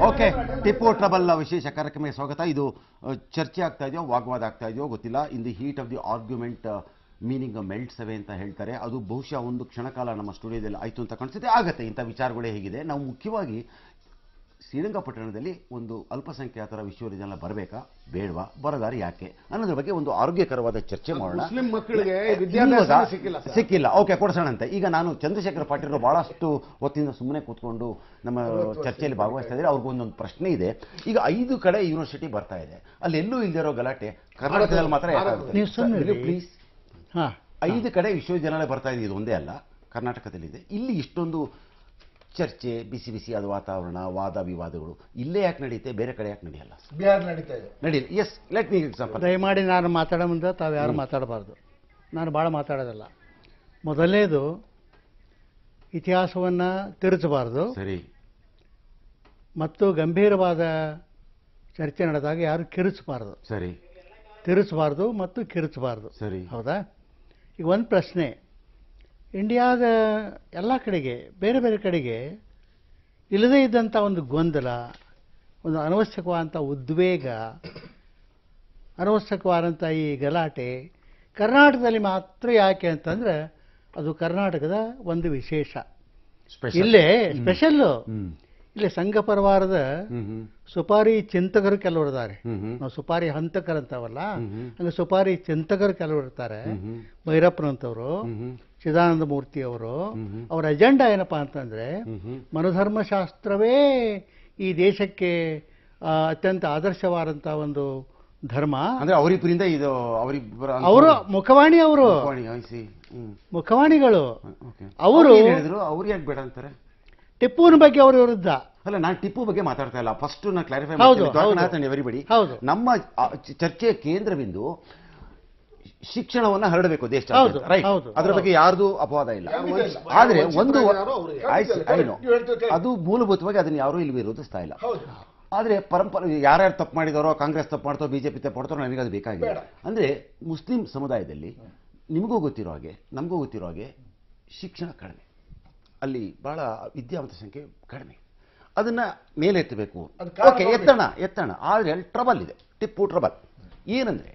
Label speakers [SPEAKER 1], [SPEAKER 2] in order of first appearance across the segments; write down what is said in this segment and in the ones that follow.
[SPEAKER 1] Okay, Tipu trouble ವಿಶೇಷ ಕಾರ್ಯಕ್ರಮಕ್ಕೆ ಸ್ವಾಗತ. ಇದು ಚರ್ಚೆ ಆಗ್ತಾ ಇದೆಯೋ ವಾಗ್ವಾದ ಆಗ್ತಾ ಇದೆಯೋ ಗೊತ್ತಿಲ್ಲ. In the heat of the argument meaning melts away ಅಂತ ಹೇಳ್ತಾರೆ. ಅದು ಬಹುಶಃ ಒಂದು ಕ್ಷಣಕಾಲ ನಮ್ಮ ಸ್ಟುಡಿಯೋದಲ್ಲಿ ಆಯಿತು ಅಂತ ಕಾಣಿಸುತ್ತೆ. ಆಗತ್ತೆ, ಇಂಥ ವಿಚಾರಗಳೇ ಹೇಗಿದೆ. ನಾವು ಮುಖ್ಯವಾಗಿ ಶ್ರೀರಂಗಪಟ್ಟಣದಲ್ಲಿ ಒಂದು ಅಲ್ಪಸಂಖ್ಯಾತರ ವಿಶ್ವವಿದ್ಯಾಲಯ ಬರಬೇಕಾ ಬೇಡವಾ, ಬರದಾರಿ ಯಾಕೆ ಅನ್ನೋದ್ರ ಬಗ್ಗೆ ಒಂದು ಆರೋಗ್ಯಕರವಾದ ಚರ್ಚೆ ಮಾಡೋಣ.
[SPEAKER 2] ಮುಸ್ಲಿಂ ಮಕ್ಕಳಿಗೆ ವಿದ್ಯಾಭ್ಯಾಸ
[SPEAKER 1] ಸಿಕ್ಕಿಲ್ಲ, ಓಕೆ, ಕೊಡ್ಸೋಣಂತೆ. ಈಗ ನಾನು ಚಂದ್ರಶೇಖರ್ ಪಾಟೀಲ್ ಬಹಳಷ್ಟು ಹೊತ್ತಿಂದ ಸುಮ್ಮನೆ ಕೂತ್ಕೊಂಡು ನಮ್ಮ ಚರ್ಚೆಯಲ್ಲಿ ಭಾಗವಹಿಸ್ತಾ ಇದ್ದಾರೆ. ಅವ್ರಿಗೊಂದೊಂದು ಪ್ರಶ್ನೆ ಇದೆ. ಈಗ 5 ಕಡೆ ಯೂನಿವರ್ಸಿಟಿ ಬರ್ತಾ ಇದೆ, ಅಲ್ಲಿ ಎಲ್ಲೂ ಇಲ್ದಿರೋ ಗಲಾಟೆ ಕರ್ನಾಟಕದಲ್ಲಿ ಮಾತ್ರ ಪ್ಲೀಸ್. 5 ಕಡೆ ವಿಶ್ವವಿದ್ಯಾಲಯ ಬರ್ತಾ ಇದೆ, ಇದು ಒಂದೇ ಅಲ್ಲ, ಕರ್ನಾಟಕದಲ್ಲಿದೆ. ಇಲ್ಲಿ ಇಷ್ಟೊಂದು ಚರ್ಚೆ, ಬಿಸಿ ಬಿಸಿ ಆದ ವಾತಾವರಣ, ವಾದ ವಿವಾದಗಳು ಇಲ್ಲೇ ಯಾಕೆ ನಡೆಯುತ್ತೆ, ಬೇರೆ ಕಡೆ ಯಾಕೆ ನಡೆಯಲ್ಲ?
[SPEAKER 2] ಬಿಹಾರ್ ನಡೀತಾ ಇದೆ.
[SPEAKER 1] ನಡೀಲಿ. Yes, let me example.
[SPEAKER 3] ದಯಮಾಡಿ ನಾನು ಮಾತಾಡೋ ಮುಂದೆ ತಾವು ಯಾರು ಮಾತಾಡಬಾರ್ದು. ನಾನು ಭಾಳ ಮಾತಾಡೋದಲ್ಲ. ಮೊದಲನೇದು, ಇತಿಹಾಸವನ್ನು ತಿರುಚಬಾರ್ದು.
[SPEAKER 1] ಸರಿ.
[SPEAKER 3] ಮತ್ತು ಗಂಭೀರವಾದ ಚರ್ಚೆ ನಡೆದಾಗ ಯಾರು ಕಿರುಚಬಾರ್ದು.
[SPEAKER 1] ಸರಿ.
[SPEAKER 3] ತಿರುಚಬಾರ್ದು ಮತ್ತು ಕಿರುಚಬಾರ್ದು.
[SPEAKER 1] ಸರಿ.
[SPEAKER 3] ಹೌದಾ? ಈಗ ಒಂದು ಪ್ರಶ್ನೆ, ಇಂಡಿಯಾದ ಎಲ್ಲ ಕಡೆಗೆ, ಬೇರೆ ಬೇರೆ ಕಡೆಗೆ ಇಲ್ಲದೇ ಇದ್ದಂಥ ಒಂದು ಗೊಂದಲ, ಒಂದು ಅನವಶ್ಯಕವಾದಂಥ ಉದ್ವೇಗ, ಅನವಶ್ಯಕವಾದಂಥ ಈ ಗಲಾಟೆ ಕರ್ನಾಟಕದಲ್ಲಿ ಮಾತ್ರ ಯಾಕೆ ಅಂತಂದರೆ ಅದು ಕರ್ನಾಟಕದ ಒಂದು ವಿಶೇಷ. ಇಲ್ಲೇ ಸ್ಪೆಷಲ್ಲು. ಇಲ್ಲಿ ಸಂಘ ಪರಿವಾರದ ಸುಪಾರಿ ಚಿಂತಕರು ಕೆಲವರು ಇದ್ದಾರೆ. ನಾವು ಸುಪಾರಿ ಹಂತಕರು ಅಂತಾವಲ್ಲ, ಹಂಗೆ ಸುಪಾರಿ ಚಿಂತಕರು ಕೆಲವರು ಇರ್ತಾರೆ. ಭೈರಪ್ಪನಂತವರು, ಚಿದಾನಂದ ಮೂರ್ತಿ ಅವರು, ಅವರ ಅಜೆಂಡಾ ಏನಪ್ಪಾ ಅಂತಂದ್ರೆ ಮನುಧರ್ಮಶಾಸ್ತ್ರವೇ ಈ ದೇಶಕ್ಕೆ ಅತ್ಯಂತ ಆದರ್ಶವಾದಂತ ಒಂದು ಧರ್ಮ.
[SPEAKER 1] ಅಂದ್ರೆ ಅವರಿಬ್ಬರಿಂದ ಇದು
[SPEAKER 3] ಅವರು ಮುಖವಾಣಿ, ಅವರು ಮುಖವಾಣಿಗಳು. ಅವರು
[SPEAKER 1] ಅವ್ರು ಯಾಕೆ ಬೇಡ ಅಂತಾರೆ?
[SPEAKER 3] ಟಿಪ್ಪುವಿನ ಬಗ್ಗೆ ಅವರ ವಿರುದ್ಧ
[SPEAKER 1] ಅಲ್ಲ, ನಾನು ಟಿಪ್ಪು ಬಗ್ಗೆ ಮಾತಾಡ್ತಾ ಇಲ್ಲ. ಫಸ್ಟ್ ನಾನು ಕ್ಲಾರಿಫೈ ಮಾಡ್ತೀನಿ ಎವರಿಬಡಿ. ನಮ್ಮ ಚರ್ಚೆಯ ಕೇಂದ್ರ ಬಿಂದು ಶಿಕ್ಷಣವನ್ನ ಹರಡಬೇಕು ದೇಶ, ರೈಟ್? ಅದರ ಬಗ್ಗೆ ಯಾರ್ದು ಅಪವಾದ ಇಲ್ಲ. ಆದ್ರೆ ಒಂದು ಅದು ಮೂಲಭೂತವಾಗಿ ಅದನ್ನ ಯಾರು ಇಲ್ಲಿ ವಿರೋಧಿಸ್ತಾ ಇಲ್ಲ. ಆದ್ರೆ ಪರಂಪರೆ ಯಾರ್ಯಾರು ತಪ್ಪು ಮಾಡಿದಾರೋ, ಕಾಂಗ್ರೆಸ್ ತಪ್ಪು ಮಾಡ್ತಾರೋ, ಬಿಜೆಪಿ ತಪ್ಪು ಮಾಡ್ತಾರೋ, ನಮಗೆ ಅದು ಬೇಕಾಗಿಲ್ಲ. ಅಂದ್ರೆ ಮುಸ್ಲಿಂ ಸಮುದಾಯದಲ್ಲಿ ನಿಮಗೂ ಗೊತ್ತಿರೋ ಹಾಗೆ, ನಮಗೂ ಗೊತ್ತಿರೋ ಹಾಗೆ ಶಿಕ್ಷಣ ಕಡಿಮೆ, ಅಲ್ಲಿ ಬಹಳ ವಿದ್ಯಾವಂತ ಸಂಖ್ಯೆ ಕಡಿಮೆ. ಅದನ್ನ ಮೇಲೆತ್ತಬೇಕು. ಓಕೆ, ಎತ್ತಣ. ಆದ್ರೆ ಅಲ್ಲಿ ಟ್ರಬಲ್ ಇದೆ, ಟಿಪ್ಪು ಟ್ರಬಲ್. ಏನಂದ್ರೆ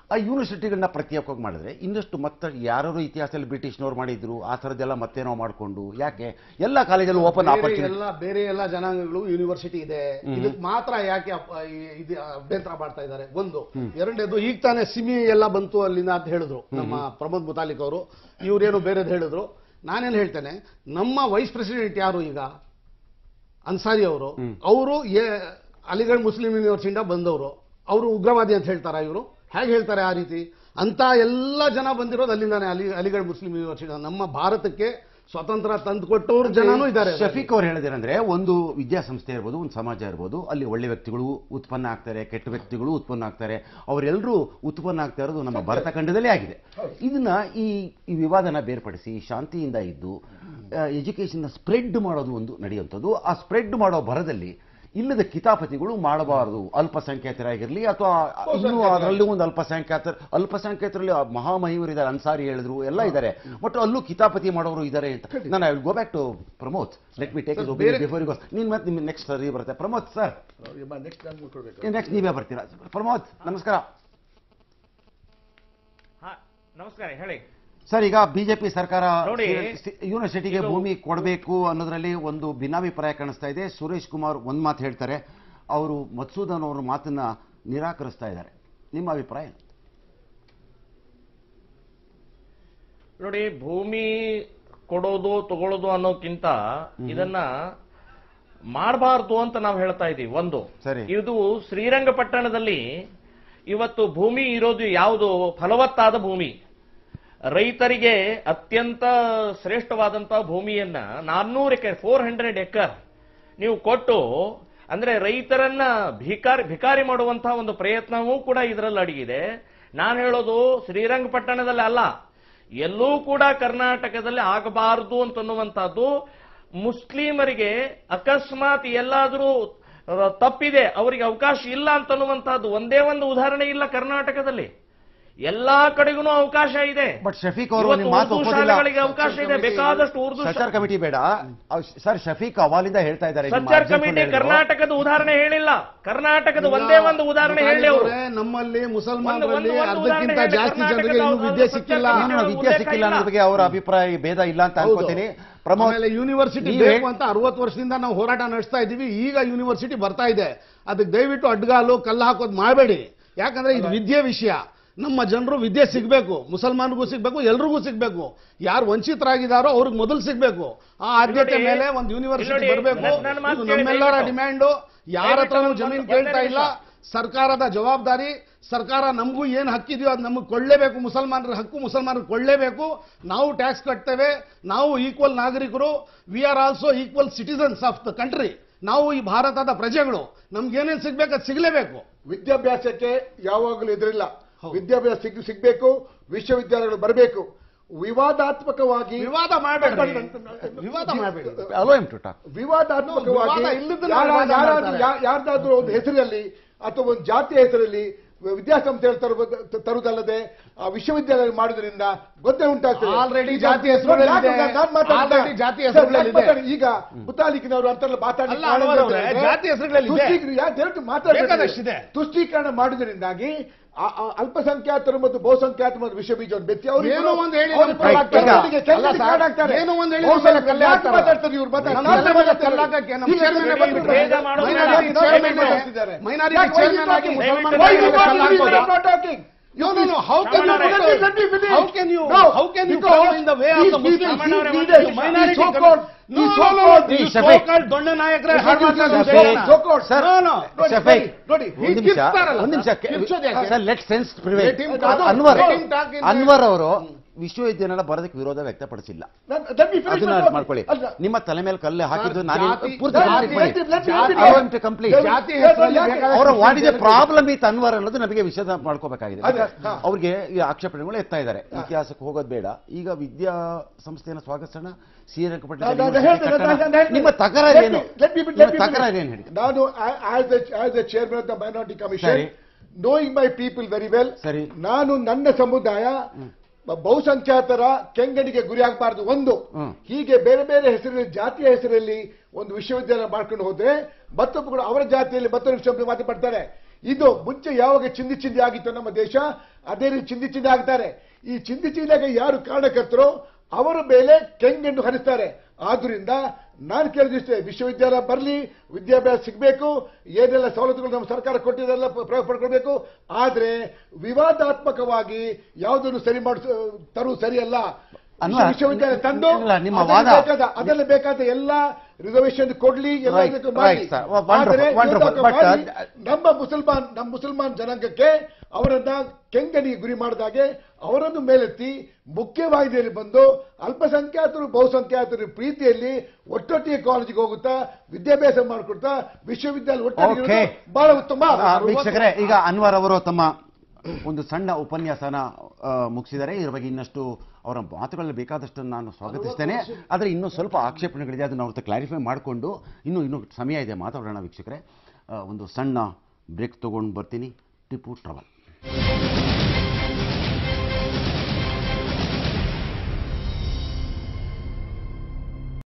[SPEAKER 1] ಆ ಯೂನಿವರ್ಸಿಟಿಗಳನ್ನ ಪ್ರತ್ಯೇಕವಾಗಿ ಮಾಡಿದ್ರೆ ಇನ್ನಷ್ಟು ಮತ್ತೆ ಯಾರು ಇತಿಹಾಸದಲ್ಲಿ ಬ್ರಿಟಿಷ್ನವ್ರು ಮಾಡಿದ್ರು ಆ ಥರದ್ದೆಲ್ಲ ಮತ್ತೆ ನಾವು ಮಾಡಿಕೊಂಡು ಯಾಕೆ ಎಲ್ಲ ಕಾಲೇಜಲ್ಲಿ ಓಪನ್ ಆಪರ್ಚುನಿಟಿ,
[SPEAKER 2] ಬೇರೆ ಎಲ್ಲ ಜನಾಂಗಗಳು ಯೂನಿವರ್ಸಿಟಿ ಇದೆ, ಇದಕ್ಕೆ ಮಾತ್ರ ಯಾಕೆ ಅಭ್ಯಂತರ ಮಾಡ್ತಾ ಇದ್ದಾರೆ? ಒಂದು. ಎರಡನೇದು, ಈಗ ತಾನೇ ಸಿಮಿ ಎಲ್ಲ ಬಂತು ಅಲ್ಲಿಂದ ಅಂತ ಹೇಳಿದ್ರು ನಮ್ಮ ಪ್ರಮೋದ್ ಮುತಾಲಿಕ್ ಅವರು. ಇವ್ರೇನು ಬೇರೆದು ಹೇಳಿದ್ರು. ನಾನೇನು ಹೇಳ್ತೇನೆ, ನಮ್ಮ ವೈಸ್ ಪ್ರೆಸಿಡೆಂಟ್ ಯಾರು ಈಗ, ಅನ್ಸಾರಿ ಅವರು, ಅವರು ಅಲಿಗಢ್ ಮುಸ್ಲಿಂ ಯೂನಿವರ್ಸಿಟಿಯಿಂದ ಬಂದವರು. ಅವರು ಉಗ್ರವಾದಿ ಅಂತ ಹೇಳ್ತಾರ? ಇವರು ಹೇಗೆ ಹೇಳ್ತಾರೆ ಆ ರೀತಿ? ಅಂತ ಎಲ್ಲ ಜನ ಬಂದಿರೋದು ಅಲ್ಲಿಂದಾನೆ, ಅಲಿಗಢ್ ಮುಸ್ಲಿಂ ಯೂನಿವರ್ಸಿಟಿ. ನಮ್ಮ ಭಾರತಕ್ಕೆ ಸ್ವತಂತ್ರ ತಂದುಕೊಟ್ಟವ್ರ ಜನನೂ ಇದ್ದಾರೆ.
[SPEAKER 1] ಶಫೀಕ್ ಅವ್ರು ಹೇಳಿದೇನೆಂದ್ರೆ, ಒಂದು ವಿದ್ಯಾಸಂಸ್ಥೆ ಇರ್ಬೋದು, ಒಂದು ಸಮಾಜ ಇರ್ಬೋದು, ಅಲ್ಲಿ ಒಳ್ಳೆ ವ್ಯಕ್ತಿಗಳು ಉತ್ಪನ್ನ ಆಗ್ತಾರೆ, ಕೆಟ್ಟ ವ್ಯಕ್ತಿಗಳು ಉತ್ಪನ್ನ ಆಗ್ತಾರೆ. ಅವರೆಲ್ಲರೂ ಉತ್ಪನ್ನ ಆಗ್ತಾ ಇರೋದು ನಮ್ಮ ಭಾರತ ಖಂಡದಲ್ಲೇ ಆಗಿದೆ. ಇದನ್ನ ಈ ವಿವಾದನ ಬೇರ್ಪಡಿಸಿ ಶಾಂತಿಯಿಂದ ಇದ್ದು ಎಜುಕೇಶನ್ ಸ್ಪ್ರೆಡ್ ಮಾಡೋದು ಒಂದು ನಡೆಯುವಂಥದ್ದು. ಆ ಸ್ಪ್ರೆಡ್ ಮಾಡೋ ಭರದಲ್ಲಿ ಇಲ್ಲದ ಕಿತಾಪತಿಗಳು ಮಾಡಬಾರದು. ಅಲ್ಪಸಂಖ್ಯಾತರಾಗಿರಲಿ ಅಥವಾ ಇನ್ನೂ ಅದರಲ್ಲೂ ಒಂದು ಅಲ್ಪಸಂಖ್ಯಾತರಲ್ಲಿ ಮಹಾಮಹಿಮರಿದ್ದಾರೆ, ಅನ್ಸಾರಿ ಹೇಳಿದ್ರು, ಎಲ್ಲ ಇದ್ದಾರೆ. ಬಟ್ ಅಲ್ಲೂ ಕಿತಾಪತಿ ಮಾಡೋರು ಇದ್ದಾರೆ ಅಂತ. ನಾನು I will go back to Pramod. Let me take before you. ನೀನ್ ಮತ್ತೆ ನಿಮ್ಮ ನೆಕ್ಸ್ಟ್ ಸರಿ ಬರುತ್ತೆ. ಪ್ರಮೋದ್ ಸರ್, ನೆಕ್ಸ್ಟ್ ನೀವೇ ಬರ್ತೀರಾ. ಪ್ರಮೋದ್ ನಮಸ್ಕಾರ.
[SPEAKER 4] ನಮಸ್ಕಾರ, ಹೇಳಿ
[SPEAKER 1] ಸರ್. ಈಗ ಬಿಜೆಪಿ ಸರ್ಕಾರ ಯೂನಿವರ್ಸಿಟಿಗೆ ಭೂಮಿ ಕೊಡಬೇಕು ಅನ್ನೋದ್ರಲ್ಲಿ ಒಂದು ಭಿನ್ನಾಭಿಪ್ರಾಯ ಕಾಣಿಸ್ತಾ ಇದೆ. ಸುರೇಶ್ ಕುಮಾರ್ ಒಂದು ಮಾತು ಹೇಳ್ತಾರೆ, ಅವರು ಮಧುಸೂದನ್ ಅವರ ಮಾತನ್ನ ನಿರಾಕರಿಸ್ತಾ ಇದ್ದಾರೆ. ನಿಮ್ಮ ಅಭಿಪ್ರಾಯ?
[SPEAKER 4] ನೋಡಿ, ಭೂಮಿ ಕೊಡೋದು ತಗೊಳ್ಳೋದು ಅನ್ನೋಕ್ಕಿಂತ ಇದನ್ನ ಮಾಡಬಾರ್ದು ಅಂತ ನಾವು ಹೇಳ್ತಾ ಇದ್ದೀವಿ. ಒಂದು, ಇದು ಶ್ರೀರಂಗಪಟ್ಟಣದಲ್ಲಿ ಇವತ್ತು ಭೂಮಿ ಇರೋದು ಯಾವುದು? ಫಲವತ್ತಾದ ಭೂಮಿ, ರೈತರಿಗೆ ಅತ್ಯಂತ ಶ್ರೇಷ್ಠವಾದಂತಹ ಭೂಮಿಯನ್ನ 400 ಎಕರೆ 400 ಎಕರ್ ನೀವು ಕೊಟ್ಟು, ಅಂದ್ರೆ ರೈತರನ್ನ ಭಿಕಾರಿ ಮಾಡುವಂತಹ ಒಂದು ಪ್ರಯತ್ನವೂ ಕೂಡ ಇದರಲ್ಲಿ ಅಡಗಿದೆ. ನಾನು ಹೇಳೋದು ಶ್ರೀರಂಗಪಟ್ಟಣದಲ್ಲಿ ಅಲ್ಲ, ಎಲ್ಲೂ ಕೂಡ ಕರ್ನಾಟಕದಲ್ಲಿ ಆಗಬಾರದು ಅಂತನ್ನುವಂತಹದ್ದು. ಮುಸ್ಲಿಮರಿಗೆ ಅಕಸ್ಮಾತ್ ಎಲ್ಲಾದರೂ ತಪ್ಪಿದೆ, ಅವರಿಗೆ ಅವಕಾಶ ಇಲ್ಲ ಅಂತನ್ನುವಂತಹದ್ದು ಒಂದೇ ಒಂದು ಉದಾಹರಣೆ ಇಲ್ಲ ಕರ್ನಾಟಕದಲ್ಲಿ. ಎಲ್ಲಾ ಕಡೆಗೂ ಅವಕಾಶ ಇದೆ.
[SPEAKER 1] ಬಟ್ ಶಫೀಕ್ ಅವರು
[SPEAKER 4] ಇವತ್ತು
[SPEAKER 1] ನಿಮ್ಮ ಮಾತು
[SPEAKER 4] ಉರ್ದು
[SPEAKER 1] ಒಪ್ಪೋದಿಲ್ಲ.
[SPEAKER 4] ಶಾಲೆಗಳಿಗೆ ಅವಕಾಶ ಇದೆ, ಬೇಕಾದಷ್ಟು ಉರ್ದು
[SPEAKER 1] ಸಚಾರ್ ಕಮಿಟಿ ಬೇಡ ಸರ್. ಶಫೀಕ್ ಅವಾಲಿಂದ ಹೇಳ್ತಾ ಇದ್ದಾರೆ.
[SPEAKER 4] ಸಚಾರ್ ಕಮಿಟಿ ಕರ್ನಾಟಕದ ಉದಾಹರಣೆ ಹೇಳಿಲ್ಲ, ಕರ್ನಾಟಕದ ಒಂದೇ ಒಂದು ಉದಾಹರಣೆ ಹೇಳಿ ಅವರು.
[SPEAKER 2] ನಮ್ಮಲ್ಲಿ ಮುಸಲ್ಮಾನರಲ್ಲಿ
[SPEAKER 4] ಒಂದು
[SPEAKER 2] ಅರ್ಧಕ್ಕಿಂತ
[SPEAKER 4] ಉದಾಹರಣೆ
[SPEAKER 2] ಜಾಸ್ತಿ
[SPEAKER 4] ಕರ್ನಾಟಕದ
[SPEAKER 2] ಜನರಿಗೆ ಇನ್ನೂ ವಿದ್ಯೆ ಸಿಕ್ಕಿಲ್ಲ.
[SPEAKER 1] ವಿದ್ಯೆ ಸಿಕ್ಕಿಲ್ಲ ಅನ್ನೋ ಬಗ್ಗೆ ಅವರ ಅಭಿಪ್ರಾಯ ಭೇದ ಇಲ್ಲ ಅಂತ ಅನ್ಕೋತೀನಿ.
[SPEAKER 2] ಆಮೇಲೆ ಯೂನಿವರ್ಸಿಟಿ ಬೇಕು ಅಂತ 60 ವರ್ಷದಿಂದ ನಾವು ಹೋರಾಟ ನಡೆಸ್ತಾ ಇದ್ದೀವಿ. ಈಗ ಯೂನಿವರ್ಸಿಟಿ ಬರ್ತಾ ಇದೆ, ಅದಕ್ಕೆ ದಯವಿಟ್ಟು ಅಡ್ಗಾಲು ಕಲ್ಲು ಹಾಕೋದು ಮಾಡಬೇಡಿ. ಯಾಕಂದ್ರೆ ಇದು ವಿದ್ಯೆ ವಿಷಯ. ನಮ್ಮ ಜನರು ವಿದ್ಯೆ ಸಿಗಬೇಕು, ಮುಸಲ್ಮಾನ್ಗೂ ಸಿಗಬೇಕು, ಎಲ್ರಿಗೂ ಸಿಗಬೇಕು. ಯಾರು ವಂಚಿತರಾಗಿದ್ದಾರೋ ಅವ್ರಿಗೆ ಮೊದಲು ಸಿಗಬೇಕು. ಆ ಆದ್ಯತೆ ಮೇಲೆ ಒಂದು ಯೂನಿವರ್ಸಿಟಿ ಬರಬೇಕು. ನಮ್ಮೆಲ್ಲರ ಡಿಮ್ಯಾಂಡು. ಯಾರ ಹತ್ರನೂ ಜಮೀನು ಕೇಳ್ತಾ ಇಲ್ಲ. ಸರ್ಕಾರದ ಜವಾಬ್ದಾರಿ. ಸರ್ಕಾರ ನಮಗೂ ಏನು ಹಕ್ಕಿದೆಯೋ ಅದು ನಮಗೆ ಕೊಳ್ಳೇಬೇಕು. ಮುಸಲ್ಮಾನರ ಹಕ್ಕು ಮುಸಲ್ಮಾನರಿಗೆ ಕೊಳ್ಳೇಬೇಕು. ನಾವು ಟ್ಯಾಕ್ಸ್ ಕಟ್ತೇವೆ, ನಾವು ಈಕ್ವಲ್ ನಾಗರಿಕರು. We are also equal citizens of the country. ನಾವು ಈ ಭಾರತದ ಪ್ರಜೆಗಳು. ನಮ್ಗೇನೇನು ಸಿಗ್ಬೇಕು ಅದು ಸಿಗಲೇಬೇಕು.
[SPEAKER 5] ವಿದ್ಯಾಭ್ಯಾಸಕ್ಕೆ ಯಾವಾಗಲೂ ಎದುರಿಲ್ಲ. ವಿದ್ಯಾಭ್ಯಾಸ ಸಿಗಬೇಕು, ವಿಶ್ವವಿದ್ಯಾಲಯಗಳು ಬರಬೇಕು. ವಿವಾದಾತ್ಮಕವಾಗಿ
[SPEAKER 2] ವಿವಾದ ಮಾಡಬೇಡಿ, ವಿವಾದ ಮಾಡಬೇಡಿ.
[SPEAKER 5] ವಿವಾದಾತ್ಮಕವಾಗಿ ಯಾರ್ದಾದ್ರೂ ಒಂದು ಹೆಸರಲ್ಲಿ ಅಥವಾ ಒಂದು ಜಾತಿಯ ಹೆಸರಲ್ಲಿ ವಿದ್ಯಾಸಂಸ್ಥೆಗಳು ತರುವುದಲ್ಲದೆ ಆ ವಿಶ್ವವಿದ್ಯಾಲಯ ಮಾಡುವುದರಿಂದ ಗೊಂದಲ ಉಂಟಾಗ್ತದೆ.
[SPEAKER 2] ಆಲ್ರೆಡಿ ಜಾತಿ ಹೆಸರುಗಳಿದೆ.
[SPEAKER 5] ಈಗ ಮುತಾಲಿಕ್ನವರು ಅಂತೆಲ್ಲ
[SPEAKER 2] ಮಾತಾಡಿದೆ.
[SPEAKER 5] ತುಷ್ಟೀಕರಣ ಮಾಡುವುದರಿಂದಾಗಿ ಅಲ್ಪಸಂಖ್ಯಾತರು ಮತ್ತು ಬಹುಸಂಖ್ಯಾತ ಮತ್ತು ವಿಶ್ವಬೀಜವನ್ನು ಬೆತ್ತಿ ಅವರು
[SPEAKER 2] ಏನೋ ಒಂದು ಹೇಳಿ
[SPEAKER 5] No, how can you follow in the way of the Muslim minority?
[SPEAKER 2] So-called ದೊಡ್ಡ ನಾಯಕರೇ
[SPEAKER 1] ಅನ್ವರ್ ಅವರು ವಿಶ್ವವಿದ್ಯಾಲಯ ಬರೋದಕ್ಕೆ ವಿರೋಧ ವ್ಯಕ್ತಪಡಿಸಿಲ್ಲ. ಅದನ್ನ ಮಾಡ್ಕೊಳ್ಳಿ. ನಿಮ್ಮ ತಲೆ ಮೇಲೆ ಕಲ್ಲು ಹಾಕಿದ್ದು ನಾನು ಅವರ ವಾಡಿದ ಪ್ರಾಬ್ಲಮ್ ಇತ್ತು ಅನ್ವರ್ ಅನ್ನೋದು ನಮಗೆ ವಿಷಯ ಮಾಡ್ಕೋಬೇಕಾಗಿದೆ. ಅವ್ರಿಗೆ ಈ ಆಕ್ಷೇಪಣೆಗಳು ಎತ್ತಾ ಇದ್ದಾರೆ. ಇತಿಹಾಸಕ್ಕೆ ಹೋಗೋದು ಬೇಡ. ಈಗ ವಿದ್ಯಾ ಸಂಸ್ಥೆಯನ್ನು ಸ್ವಾಗತಿಸೋಣ. ನಿಮ್ಮ ತಕರಾರೇನು? ತಕರಾರೇನು ಹೇಳಿ.
[SPEAKER 5] ನಾನು as A chairman of the minority commission, knowing my people very well, ನಾನು ನನ್ನ ಸಮುದಾಯ ಬಹುಸಂಖ್ಯಾತರ ಕೆಂಗಣಿಗೆ ಗುರಿಯಾಗಬಾರದು. ಒಂದು ಹೀಗೆ ಬೇರೆ ಬೇರೆ ಹೆಸರಲ್ಲಿ ಜಾತಿಯ ಹೆಸರಲ್ಲಿ ಒಂದು ವಿಶ್ವವಿದ್ಯಾಲಯ ಮಾಡ್ಕೊಂಡು ಹೋದ್ರೆ ಮತ್ತೊಬ್ಬರು ಅವರ ಜಾತಿಯಲ್ಲಿ ಮತ್ತೊಂದು ವಿಶ್ವವಿದ್ಯಾಲಯ ಮಾತನಾಡ್ತಾರೆ. ಇದು ಮುಂಚೆ ಯಾವಾಗ ಚಿಂದಿ ಚಿಂದಿ ಆಗಿತ್ತು ನಮ್ಮ ದೇಶ, ಅದೇ ರೀತಿ ಚಿಂದಿ ಚಿಂದಿ ಆಗ್ತಾರೆ. ಈ ಚಿಂದಿ ಚಿಂದಿಗೆ ಯಾರು ಕಾರಣಕರ್ತರೋ ಅವರ ಮೇಲೆ ಕೆಂಗಣ್ಣು ಹರಿಸ್ತಾರೆ. ಆದ್ರಿಂದ ನಾನು ಕೇಳಿದಿಷ್ಟೇ, ವಿಶ್ವವಿದ್ಯಾಲಯ ಬರಲಿ, ವಿದ್ಯಾಭ್ಯಾಸ ಸಿಗಬೇಕು, ಏನೆಲ್ಲ ಸವಲತ್ತುಗಳು ನಮ್ಮ ಸರ್ಕಾರ ಕೊಟ್ಟಿದ್ದೆಲ್ಲ ಪ್ರಯೋಗ ಪಡ್ಕೊಳ್ಬೇಕು. ಆದ್ರೆ ವಿವಾದಾತ್ಮಕವಾಗಿ ಯಾವುದನ್ನು ತರುವುದು ಸರಿಯಲ್ಲ. ವಿಶ್ವವಿದ್ಯಾಲಯ ತಂದು ಅದರಲ್ಲಿ ಬೇಕಾದ ಎಲ್ಲ ರಿಸರ್ವೇಶನ್ ಕೊಡ್ಲಿ, ನಮ್ಮ ಮುಸಲ್ಮಾನ್ ಜನಾಂಗಕ್ಕೆ ಅವರನ್ನ ಕೆಂಗಣಿಗೆ ಗುರಿ ಮಾಡಿದಾಗೆ ಅವರನ್ನು ಮೇಲೆತ್ತಿ ಮುಖ್ಯವಾಹಿನಿಯಲ್ಲಿ ಬಂದು ಅಲ್ಪಸಂಖ್ಯಾತರು ಬಹುಸಂಖ್ಯಾತರ ಪ್ರೀತಿಯಲ್ಲಿ ಒಟ್ಟೊಟ್ಟಿಗೆ ಕಾಲೇಜಿಗೆ ಹೋಗುತ್ತಾ ವಿದ್ಯಾಭ್ಯಾಸ ಮಾಡಿಕೊಡ್ತಾ ವಿಶ್ವವಿದ್ಯಾಲಯ ಒಟ್ಟಿಗೆ ಬಹಳ ಉತ್ತಮ.
[SPEAKER 1] ವೀಕ್ಷಕರೇ, ಈಗ ಅನ್ವರ್ ಅವರು ತಮ್ಮ ಒಂದು ಸಣ್ಣ ಉಪನ್ಯಾಸನ ಮುಗಿಸಿದ್ದಾರೆ. ಇದ್ರ ಬಗ್ಗೆ ಇನ್ನಷ್ಟು ಅವರ ಮಾತುಗಳಲ್ಲಿ ಬೇಕಾದಷ್ಟು ನಾನು ಸ್ವಾಗತಿಸ್ತೇನೆ. ಆದರೆ ಇನ್ನೂ ಸ್ವಲ್ಪ ಆಕ್ಷೇಪಣೆಗಳಿದೆ, ಅದನ್ನು ಅವ್ರ ಕ್ಲಾರಿಫೈ ಮಾಡಿಕೊಂಡು ಇನ್ನೂ ಸಮಯ ಇದೆ ಮಾತಾಡೋಣ. ವೀಕ್ಷಕರೇ, ಒಂದು ಸಣ್ಣ ಬ್ರೇಕ್ ತಗೊಂಡು ಬರ್ತೀನಿ. ಟಿಪ್ಪು ಟ್ರಾವೆಲ್.